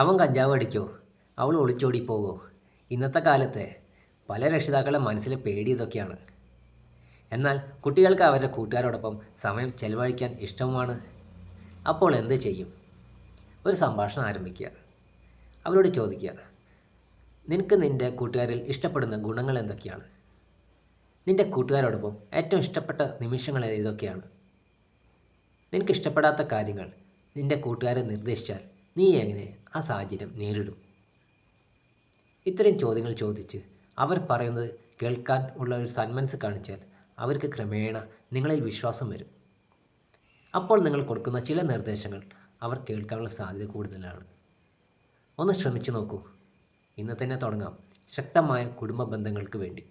അവൻ കഞ്ചാവ് അടിക്കോ, അവൾ ഒളിച്ചോടി പോകോ? ഇന്നത്തെ കാലത്തെ പല രക്ഷിതാക്കളുടെ മനസ്സിലെ പേടി ഇതൊക്കെയാണ്. എന്നാൽ കുട്ടികൾക്ക് അവരുടെ കൂട്ടുകാരോടൊപ്പം സമയം ചെലവഴിക്കാൻ ഇഷ്ടവുമാണ്. അപ്പോൾ എന്ത് ചെയ്യും? ഒരു സംഭാഷണം ആരംഭിക്കുക. അവരോട് ചോദിക്കുക, നിനക്ക് നിൻ്റെ കൂട്ടുകാരിൽ ഇഷ്ടപ്പെടുന്ന ഗുണങ്ങൾ എന്തൊക്കെയാണ്? നിൻ്റെ കൂട്ടുകാരോടൊപ്പം ഏറ്റവും ഇഷ്ടപ്പെട്ട നിമിഷങ്ങൾ ഏതൊക്കെയാണ്? നിനക്ക് ഇഷ്ടപ്പെടാത്ത കാര്യങ്ങൾ നിൻ്റെ കൂട്ടുകാരെ നിർദ്ദേശിച്ചാൽ നീ എങ്ങനെ ആ സാഹചര്യം നേരിടും? ഇത്രയും ചോദ്യങ്ങൾ ചോദിച്ച് അവർ പറയുന്നത് കേൾക്കാൻ ഉള്ള ഒരു സന്മനസ് കാണിച്ചാൽ അവർക്ക് ക്രമേണ നിങ്ങളിൽ വിശ്വാസം വരും. അപ്പോൾ നിങ്ങൾ കൊടുക്കുന്ന ചില നിർദ്ദേശങ്ങൾ അവർ കേൾക്കാനുള്ള സാധ്യത കൂടുതലാണ്. ഒന്ന് ശ്രമിച്ചു നോക്കൂ. ഇന്ന് തന്നെ തുടങ്ങാം ശക്തമായ കുടുംബ ബന്ധങ്ങൾക്ക് വേണ്ടി.